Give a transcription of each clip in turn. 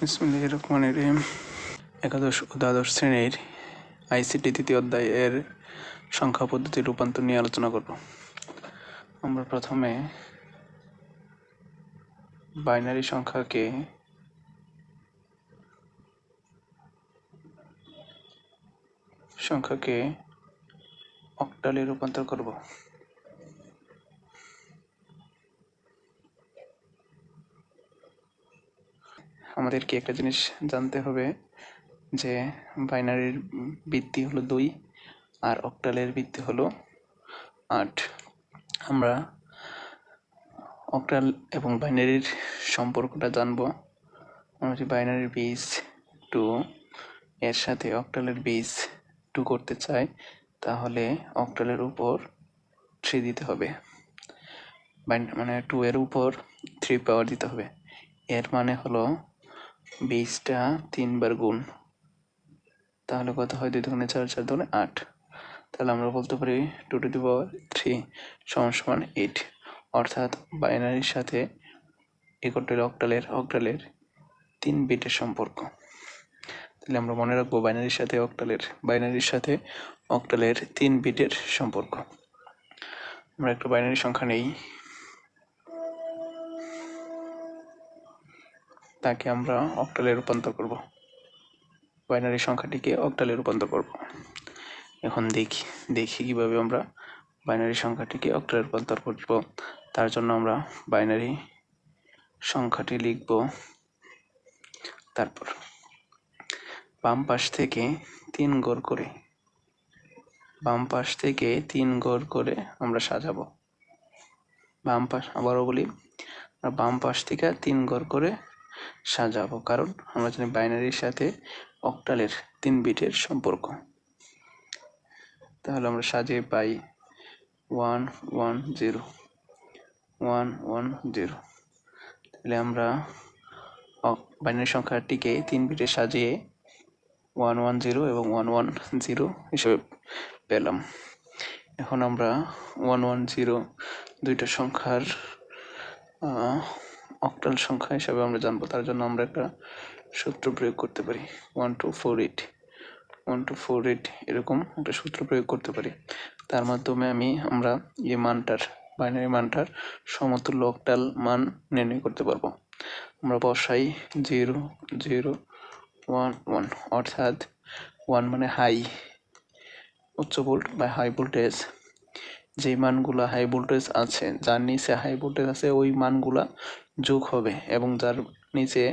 বিসমিল্লাহির রহমানির রহিম। একাদশ ও দ্বাদশ শ্রেণীর আইসিটি তৃতীয় অধ্যায়ের সংখ্যা পদ্ধতির রূপান্তর নিয়ে আলোচনা করব। আমরা প্রথমে বাইনারি সংখ্যাকে অক্টালে রূপান্তর করব। আমাদেরকে একটা জিনিস জানতে হবে যে বাইনারির ভিত্তি হলো 2 আর অক্টালের ভিত্তি হলো 8। আমরা অক্টাল এবং বাইনারির সম্পর্কটা জানবো। আমরা যদি বাইনারির বেস 2 এর সাথে অক্টালের বেস 2 করতে চাই, তাহলে অক্টালের উপর 3 দিতে হবে, মানে 2 এর উপর 3 পাওয়ার দিতে হবে। এর মানে হলো বেসটা 3 বার গুণ, তাহলে কত হয়? 2 দুগুণে 4, 4 দুগুণে 8। তাহলে আমরা বলতে পারি 2 টু দি পাওয়ার 3 সমান 8। অর্থাৎ বাইনারির সাথে অক্টালের 3 বিটের সম্পর্ক। তাহলে আমরা মনে রাখবো বাইনারির সাথে অক্টালের 3 বিটের সম্পর্ক। আমরা একটা বাইনারি সংখ্যা নেই, তাকে আমরা অক্টালে রূপান্তর করব। বাইনারি সংখ্যাটিকে অক্টালে রূপান্তর করব। এখন দেখি কিভাবে আমরা বাইনারি সংখ্যাটিকে অক্টালে রূপান্তর করব। তার জন্য আমরা বাইনারি সংখ্যাটি লিখব। তারপর বাম পাশ থেকে 3 ঘর করে আমরা সাজাবো। আবারও বলি, বাম পাশ থেকে 3 ঘর করে সাজাবো, কারণ আমরা জানি বাইনারির সাথে অক্টালের 3 বিটের সম্পর্ক। তাহলে আমরা সাজিয়ে পাই 1 1 0 1 1 0। তাহলে আমরা বাইনারি সংখ্যাটিকে 3 বিটে সাজিয়ে 1 1 0 এবং 1 1 0 হিসেবে পেলাম। এখন আমরা 1 1 0 দুইটা সংখ্যার অক্টাল সংখ্যা হিসাবে আমরা জানবো। তার জন্য আমরা একটা সূত্র প্রয়োগ করতে পারি, 1248 এরকম একটা সূত্র প্রয়োগ করতে পারি। তার মাধ্যমে আমরা এই বাইনারি মানটার সমতুল্য অক্টাল মান নির্ণয় করতে পারবো। আমরা বসাই 0 0 1 1, অর্থাৎ 1 মানে উচ্চ ভোল্ট বা হাই ভোল্টেজ। যে মানগুলা হাই ভোল্টেজ আছে, যার নিচে হাই ভোল্টেজ আছে ওই মানগুলা যোগ হবে, এবং যার নিচে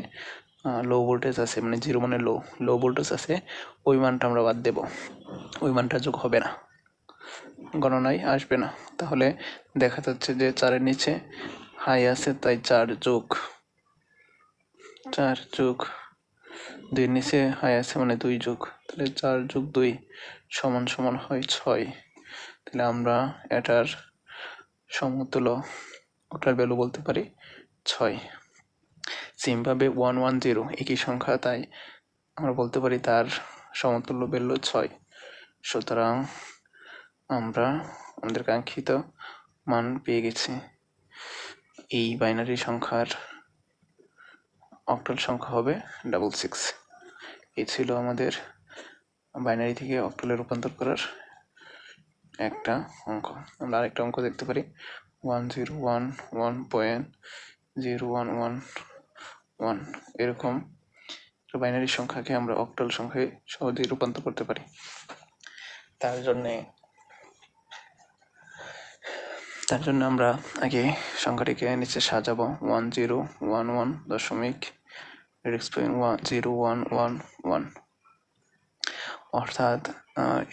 লো ভোল্টেজ আছে, মানে 0 মানে লো ভোল্টেজ আছে, ওই মানটা আমরা বাদ দেব। ওই মানটা যোগ হবে না, গণনায় আসবে না। তাহলে দেখা যাচ্ছে যে 4 এর নিচে হাই আছে, তাই 4 যোগ 2 এর নিচে হাই আছে মানে 2 যোগ, তাহলে 4 যোগ 2 সমান হয় 6। তাহলে আমরা এটার সমতুল্য ওটার ভ্যালু বলতে পারি 6। সেমভাবে 1 1 0 একই সংখ্যা, তাই আমরা বলতে পারি তার সমতুল্য ভ্যালু 6। সুতরাং আমরা আমাদের কাঙ্ক্ষিত মান পেয়ে গেছি। এই বাইনারি সংখ্যার অক্টাল সংখ্যা হবে 66। এই ছিল আমাদের বাইনারি থেকে অক্টালে রূপান্তর করার একটা অঙ্ক। আমরা আরেকটা অঙ্ক দেখতে পারি, 1011.0111। এরকম বাইনারি সংখ্যাকে আমরা অক্টাল সংখ্যায় সহজেই রূপান্তর করতে পারি। তার জন্য আমরা আগে সংখ্যাটিকে নিচে সাজাবো 1011.01111, অর্থাৎ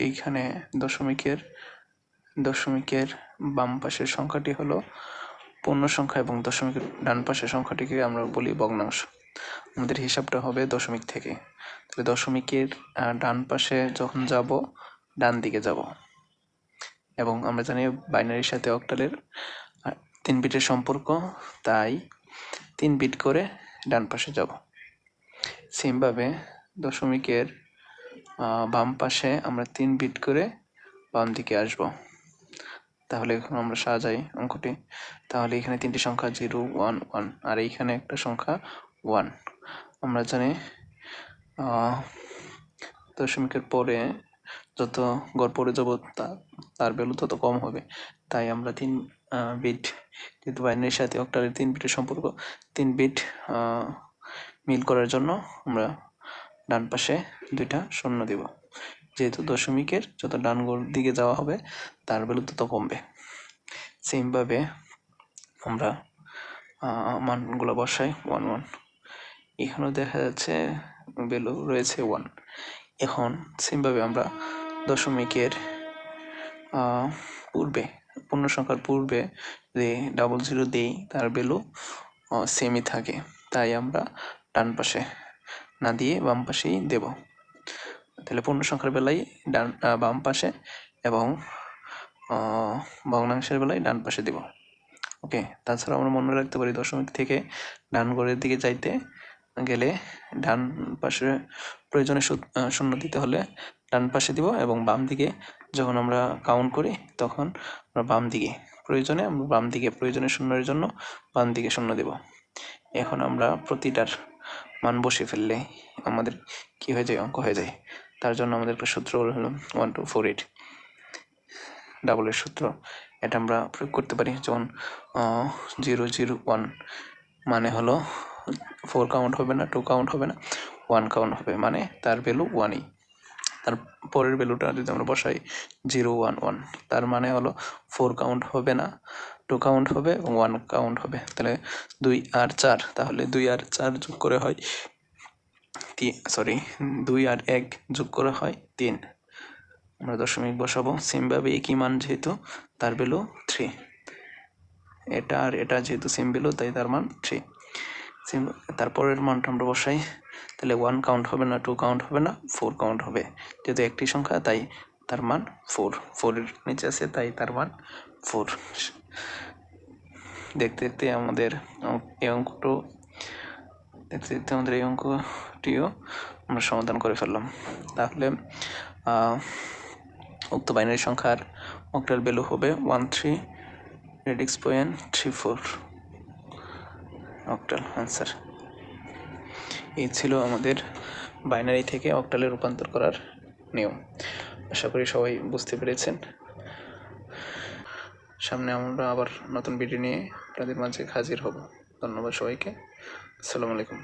এইখানে দশমিকের বাম পাশের সংখ্যাটি হলো পূর্ণ সংখ্যা এবং দশমিকের ডান পাশের সংখ্যাটিকে আমরা বলি ভগ্নাংশ। আমাদের হিসাবটা হবে দশমিক থেকে। তাহলে দশমিকের ডান পাশে যখন যাব, ডান দিকে যাব, এবং আমরা জানি বাইনারির সাথে অক্টালের 3 বিটের সম্পর্ক, তাই 3 বিট করে ডান পাশে যাব। সেমভাবে দশমিকের বাম পাশে আমরা 3 বিট করে বাম দিকে আসব। তাহলে এখন আমরা সাজাই অঙ্কটি। তাহলে এখানে 3টি সংখ্যা 0 1 1, আর এইখানে একটা সংখ্যা 1। আমরা জানি দশমিকের পরে যত গড় পড়ে যাব তার ভ্যালু তত কম হবে, তাই আমরা 3 বিট, যেহেতু বাইনারির সাথে অক্টালের 3 বিটের সম্পর্ক, 3 বিট মিল করার জন্য আমরা ডান পাশে 2টা শূন্য দিব, যেহেতু দশমিকের যত ডান দিকে যাওয়া হবে তার ভ্যালু তত কমবে। সেমভাবে আমরা মানগুলো বসাই 1 1, এখানেও দেখা যাচ্ছে ভ্যালু রয়েছে 1। এখন সেমভাবে আমরা দশমিকের পূর্বে, পূর্ণ সংখ্যার পূর্বে যে 00 দেই তার ভ্যালু সেমই থাকে, তাই আমরা ডান পাশে না দিয়ে বাম পাশেই দেব। তাহলে পূর্ণ সংখ্যার বেলায় বাম পাশে এবং ভগ্নাংশের বেলায় ডান পাশে দেব। ওকে, তাছাড়া আমরা মনে রাখতে পারি দশমিক থেকে ডান ঘরের দিকে যাইতে গেলে ডান পাশে প্রয়োজনে শূন্য দিতে হলে ডান পাশে দিব, এবং বাম দিকে যখন আমরা কাউন্ট করি তখন আমরা বাম দিকে প্রয়োজনে শূন্যের জন্য বাম দিকে শূন্য দেব। এখন আমরা প্রতিটার মান বসে ফেললে আমাদের কি হয়ে যায়, অঙ্ক হয়ে যায়। তার জন্য আমাদের একটা সূত্র হলো 1248 ডাবলের সূত্র। এটা আমরা প্রয়োগ করতে পারি, যেমন 001 মানে হলো 4 কাউন্ট হবে না, 2 কাউন্ট হবে না, 1 কাউন্ট হবে, মানে তার ভ্যালু 1ই। তার পরের ভ্যালুটা যদি আমরা বসাই 011, তার মানে হলো 4 কাউন্ট হবে না, 2 কাউন্ট হবে এবং 1 কাউন্ট হবে। তাহলে 2 আর 4, তাহলে 2 আর 4 যোগ করে হয় 2 আর 1 যোগ করে হয় 3। আমরা দশমিক বসাবো। সেমভাবে একই মান যেহেতু তার ভ্যালু 3, এটা আর এটা যেহেতু সেম ভ্যালু তাই তার মান 3। তারপরের মানটা আমরা বসাই, তাহলে 1 কাউন্ট হবে না, 2 কাউন্ট হবে না, 4 কাউন্ট হবে, যেহেতু একটি সংখ্যা তাই তার মান 4 এর নিচে আছে তাই তার মান 4। দেখতে দেখতে আমাদের এই অঙ্কটিও আমরা সমাধান করে ফেললাম। তাহলে উক্ত বাইনারি সংখ্যার অক্টাল ভ্যালু হবে 13.34 অক্টাল আনসার। এই ছিল আমাদের বাইনারি থেকে অক্টালে রূপান্তর করার নিয়ম। আশা করি সবাই বুঝতে পেরেছেন। সামনে আমরা আবার নতুন ভিডিও নিয়ে আপনাদের মাঝে হাজির হব। ধন্যবাদ সবাইকে। আসসালামু আলাইকুম।